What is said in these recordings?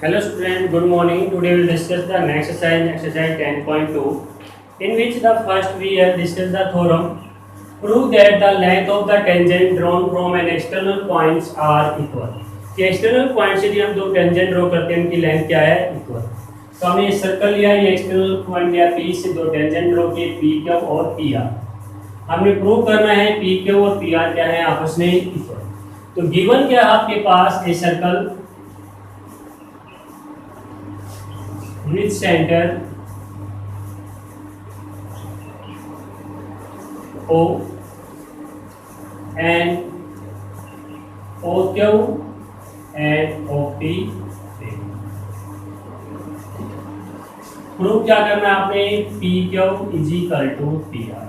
Hello student, good morning. Today we will discuss the next exercise 10.2, in which the first we have discussed the theorem. Prove that the length of the tangent drawn from an external points are equal. कि external point से हम दो tangent draw करते हैं उनकी length क्या है equal. तो हमने ये circle लिया, ये external point लिया P से दो tangent draw किए PQ और PR. हमने prove करना है PQ और PR क्या है आपस में equal. तो given क्या आपके पास a circle with center O and OQ and OP. Proof क्या करना है आपने PQ is equal to PR.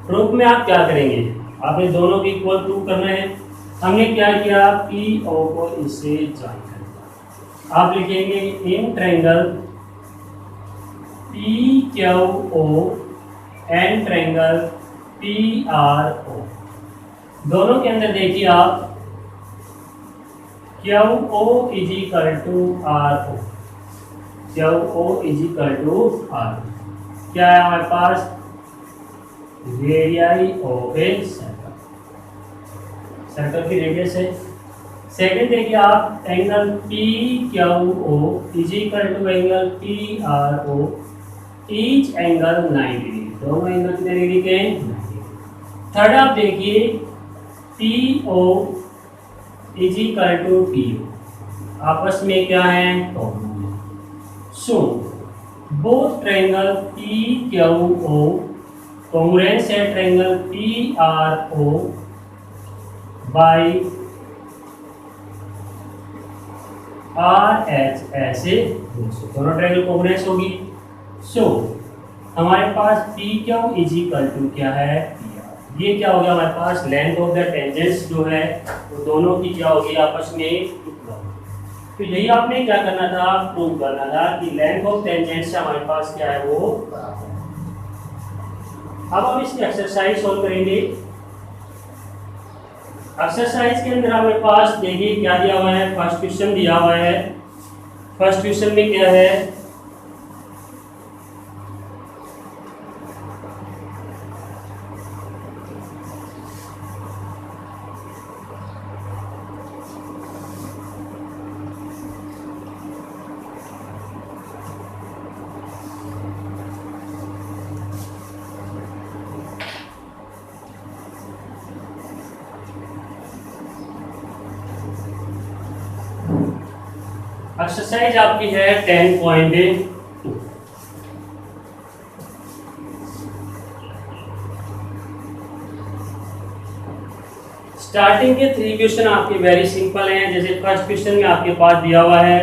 Proof में आप क्या करेंगे, आपने दोनों की इक्वल प्रूफ करना है. हमने क्या किया, PO को इससे ज्वाइन कर, आप लिखेंगे in triangle PQO and triangle PRO. दोनों के अंदर देखिए आप QO is equal to RO. QO is equal to RO क्या है हमारे पास, radius of a circle. Circle की रेडियस है. सेकंड देखिए आप angle PQO is equal to angle PRO. Each angle 90 degree, दोनों एंगल कितने डिग्री के हैं. थर्ड आप देखिए PO is equal to PO, आपस में क्या है common. So both triangle PQO congruence है ट्रायंगल PRO बाय RH ऐसे दोनों ट्रायंगल कॉन्ग्रुएंस होगी. सो हमारे पास PQ इज इक्वल टू क्या है PR. ये क्या हो गया हमारे पास, लेंथ ऑफ द टेंजेंट्स जो है वो दोनों की क्या होगी आपस में इक्वल. तो यही आपने क्या करना था, प्रूव करना था कि लेंथ ऑफ टेंजेंट्स से हमारे पास क्या है वो बराबर है. अब हम इसकी एक्सरसाइज सॉल्व करेंगे. एक्सरसाइज के अंदर हमारे पास देखिए क्या दिया हुआ है, फर्स्ट क्वेश्चन दिया हुआ है. फर्स्ट क्वेश्चन में क्या है, एक्सरसाइज आपकी है 10.2. स्टार्टिंग के 3 क्वेश्चन आपके वेरी सिंपल हैं. जैसे फर्स्ट क्वेश्चन में आपके पास दिया हुआ है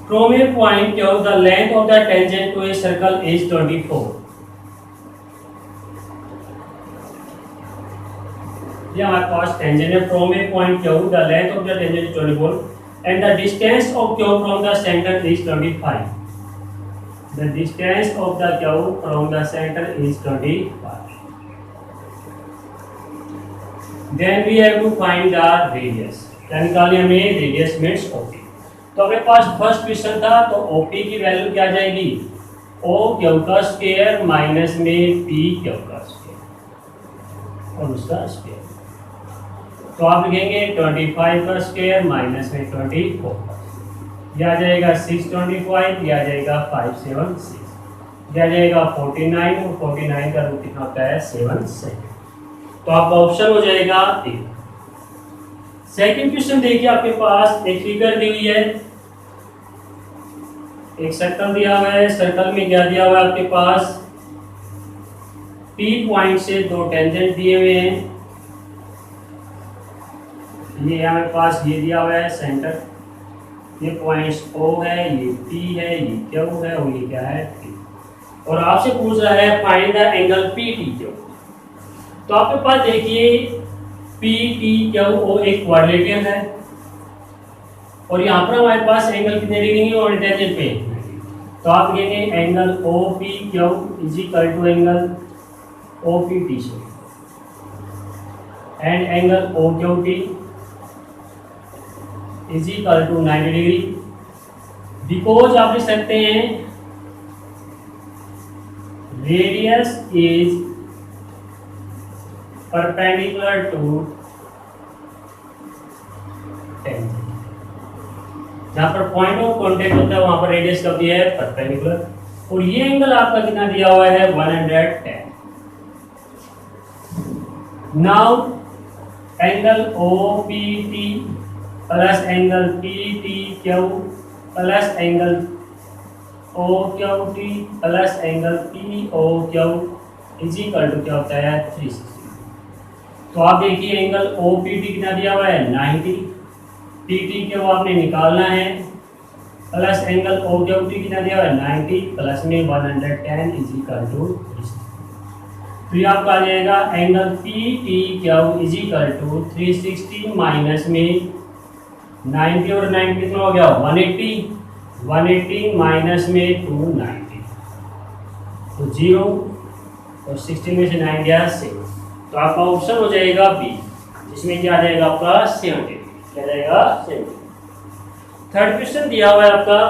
from a point Q the length of the tangent to a circle is 24. ये हमारे पास टेंजेंट है. From a point Q the length of the tangent is 24 and the distance of Q from the centre is 25. The distance of the Q from the centre is 25. Then we have to find the radius. निकालिए हमें radius means OP. तो अपने पास first question था तो OP की value क्या आ जाएगी, OQ का स्क्वायर माइनस में PQ का स्क्वायर और उसका स्क्वायर. तो आप लिखेंगे 25 का स्क्वायर माइनस में 24. यह आ जाएगा 625, यह आ जाएगा 576, यह आ जाएगा 49 और 49 का रूट कितना होता है 7. तो आपका ऑप्शन हो जाएगा A. सेकंड क्वेश्चन देखिए आपके पास एक फिगर दी हुई है, एक सर्कल दिया हुआ है. सर्कल में क्या दिया हुआ है आपके पास, P पॉइंट से दो टेंजेंट दिए हुए हैं. ये हमारे पास ये दिया हुआ है सेंटर. ये पॉइंट्स O है, ये P है, ये Q है और ये क्या है P. और आपसे पूछ रहा है फाइंड द एंगल PTQ. तो आपके पास देखिए PTQO एक क्वाड्रेटियन है और यहाँ पर हमारे पास एंगल कितने डिग्री है और टेंजेंट पे. तो आप लिखेंगे angle OPQ is equal to angle OPT and angle OQT is equal to 90 degree. Because आप लिख सकते हैं radius is perpendicular to tangent. जहां पर पॉइंट ऑफ कांटेक्ट होता है वहां पर रेडियस कब दिया है, परपेंडिकुलर। और ये एंगल आपका कितना दिया हुआ है, 110। Now angle OPT plus angle PTQ plus angle OQT plus angle POQ is equal to क्या होता है, 360। तो आप देखिए एंगल OPT कितना दिया हुआ है, 90। PTQ आपने निकालना है, प्लस एंगल OQT कितना दिया हुआ है, 90 प्लस में 110 इज इक्वल टू 360। तो ये आपका आ जाएगा angle PTQ is equal to 360 minus में 90 और 90 कितना हो गया, 180 माइनस में 290 तो 0 और 16 में से 9 गया 6। तो आपका ऑप्शन हो जाएगा बी, जिसमें क्या आ जाएगा आपका 70, क्या जाएगा 70। थर्ड क्वेश्चन दिया हुआ है आपका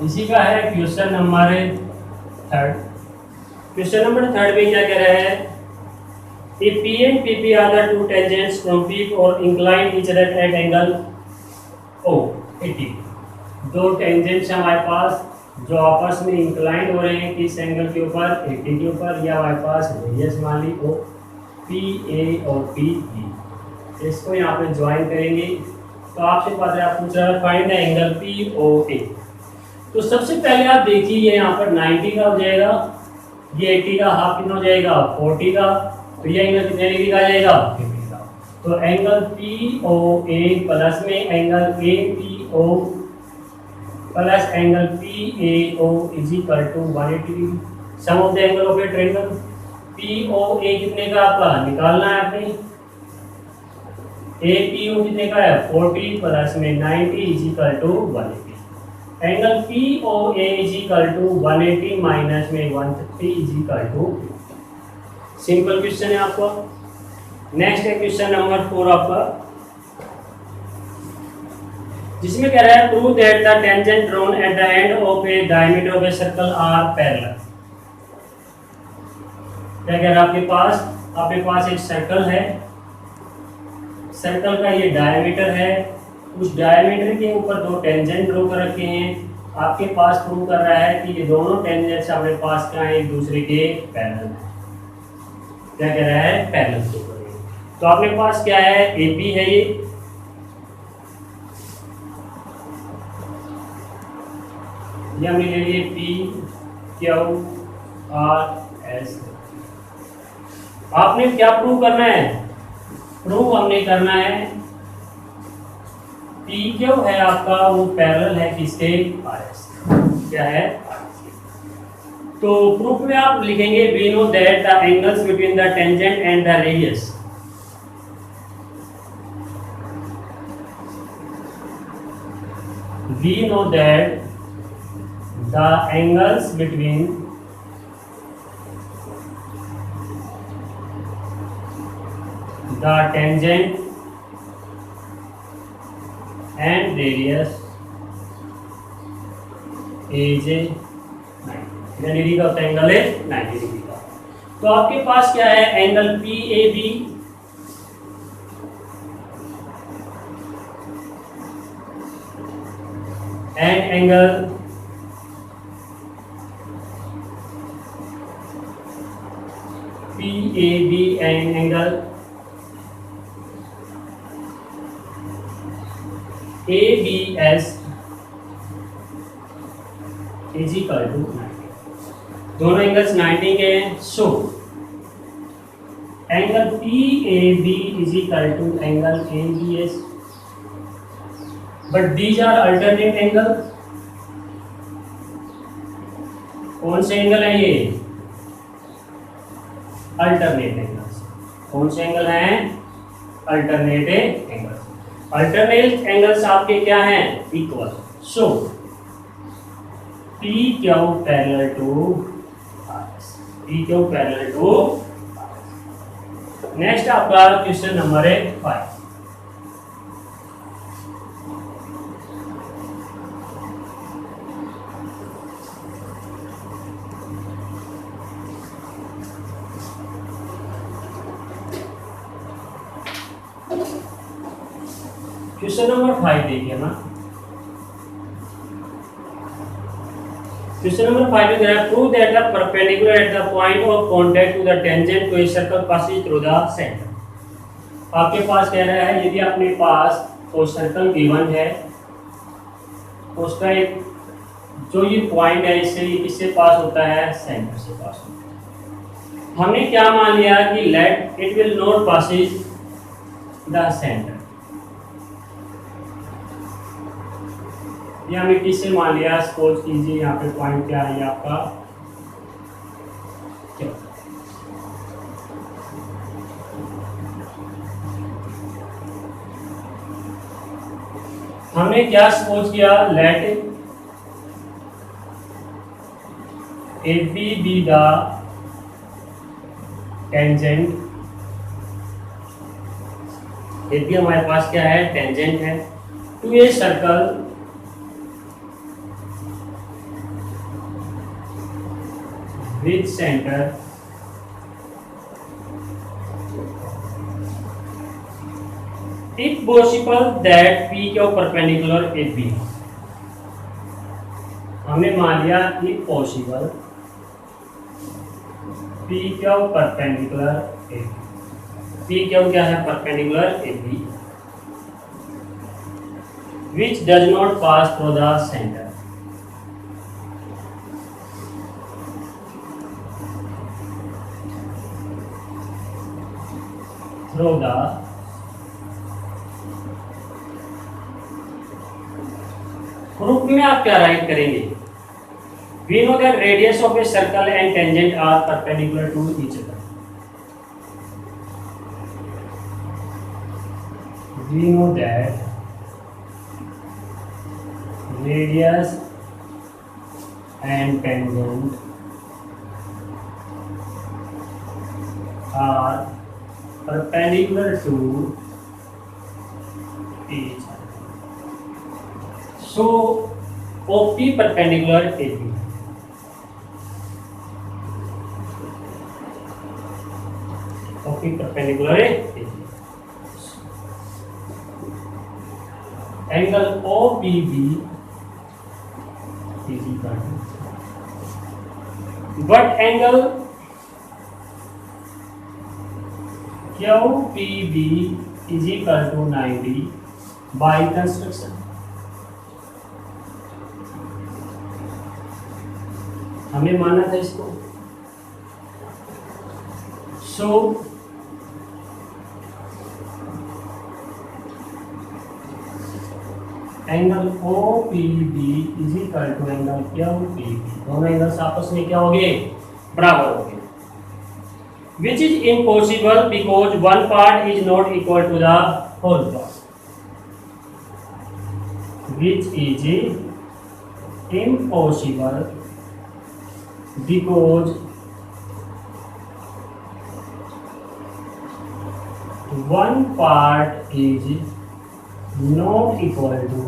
इसी का है question number third. Question number third में क्या कह रहा है, if P and PP are the two tangents from P or incline each other at angle O80। दो टेंजेंट्स हमारे पास जो आपस में इंक्लाइंड हो रहे हैं किस एंगल के ऊपर, 80 के ऊपर, या हमारे पास रेडियस मान ली O PA और PB, इसको यहाँ पे ज्वाइन करेंगे। तो आपसे पता है, आप पूछ रहे हैं फाइंड द एंगल POA। तो सबसे पहले आप देखिए ये यहाँ पर 90 का हो जाएगा, ये 80 का हाफ कितना हो जाएगा, 40 का। तो ये एंगल कितने डिग्री का आ जाएगा, 50 का। तो एंगल POA प्लस में angle APO plus angle PAO is equal to 180 degree. Sum of the angle of a triangle. POA कितने का आपका निकालना है आपने, APO कितने का है, 40 प्लस में 90 is equal to 180। Angle POA is equal to 180 minus में 130 is equal to. Simple question है आपका। नेक्स्ट है क्वेश्चन नंबर 4 आपका, जिसमें कह रहा है prove that the tangent drawn at the end of a diameter of a circle are parallel. क्या कह रहा है, आपके पास एक सर्कल है, सर्कल का ये डायमीटर है, उस डायमीटर के ऊपर दो टेंजेंट ड्रॉ कर रखे हैं। आपके पास प्रूव कर रहा है कि ये दोनों टेंजेंट्स अपने पास क्या है, एक दूसरे के पैरेलल है। क्या कह रहा है, पैरेलल प्रूव करेंगे। तो अपने पास क्या है, AP है ये हमने ले लिए PQRS। आपने क्या प्रूव करना है, प्रूव हमने करना है PQ है आपका वो पैरेलल है किसके, RS। क्या है, तो प्रूफ में आप लिखेंगे we know that the angles between the tangent and the radius. We know that the angles between the tangent and radius is 90 degree का एंगल है, 90 डिग्री का। तो आपके पास क्या है, angle PAB and angle PAB and angle ABS is equal to 90। दोनों angles 90 के हैं। So angle PAB is equal to angle ABS, but these are alternate angle. कौन से एंगल है ये, अल्टरनेट एंगल्स। कौन से एंगल हैं, अल्टरनेट एंगल्स। अल्टरनेट एंगल्स आपके क्या हैं, equal. So P Q parallel to P Q parallel to. Next आपका क्वेश्चन नंबर है 5। क्वेश्चन नंबर 5 देखिए ना। क्वेश्चन नंबर 5 में है prove that the perpendicular at the point of contact to the tangent to a circle passes through the centre. आपके पास कह रहा है यदि अपने पास कोई सर्कल गिवन है, उसका एक जो ये पॉइंट है इससे किससे पास होता है, सेंटर से पास होता है। हमने क्या मान लिया कि let it will not passes the centre, ये हमने किससे मान लिया, सपोज कीजिए यहाँ पे पॉइंट क्या है आपका क्या, हमने क्या सपोज किया, let AB be the tangent. AB हमारे पास क्या है, टेंजेंट है to a circle with center if possible that PQ perpendicular AB। हमने मान लिया if possible PQ perpendicular AB। PQ क्या है, perpendicular AB which does not pass through the center। through the group में आप क्या राइट करेंगे, we know that radius of a circle and tangent are perpendicular to each other। we know that radius and tangent are perpendicular to each other। So OP perpendicular AB। OP perpendicular AB। Angle OBB is equal to what angle QPB is equal to 90 by construction। हमें माना था इसको। So angle OPB is equal to angle QPB, दोनों angles आपस में क्या हो गए, बराबर हो गए। Which is impossible because one part is not equal to the whole part। Which is impossible because one part is not equal to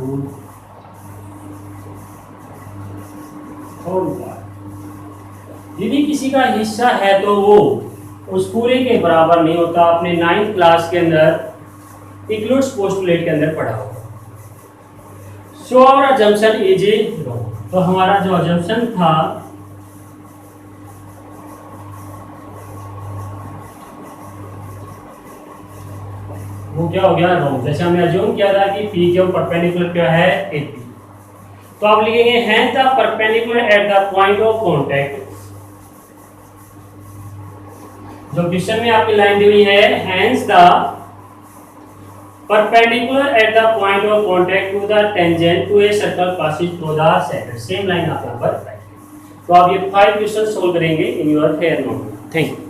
whole part। यदि किसी का हिस्सा है तो वो उस पूरे के बराबर नहीं होता। आपने 9th क्लास के अंदर इक्लूड्स पोस्टुलेट के अंदर पढ़ा होगा। So our assumption is wrong. तो हमारा जो अजम्पशन था वो क्या हो गया, रॉन्ग। जैसे हमने अज्यूम किया था कि पी क्यू परपेंडिकुलर क्या है, एपी। तो आप लिखेंगे hence the perpendicular at the point of contact. जो क्वेश्चन में आपकी लाइन दी हुई है, hence the perpendicular at the point of contact to the tangent to a circle passing through the centre. Same line आप यहां पर। तो आप ये 5 क्वेश्चन सोल्व करेंगे in your fair note. Thank you.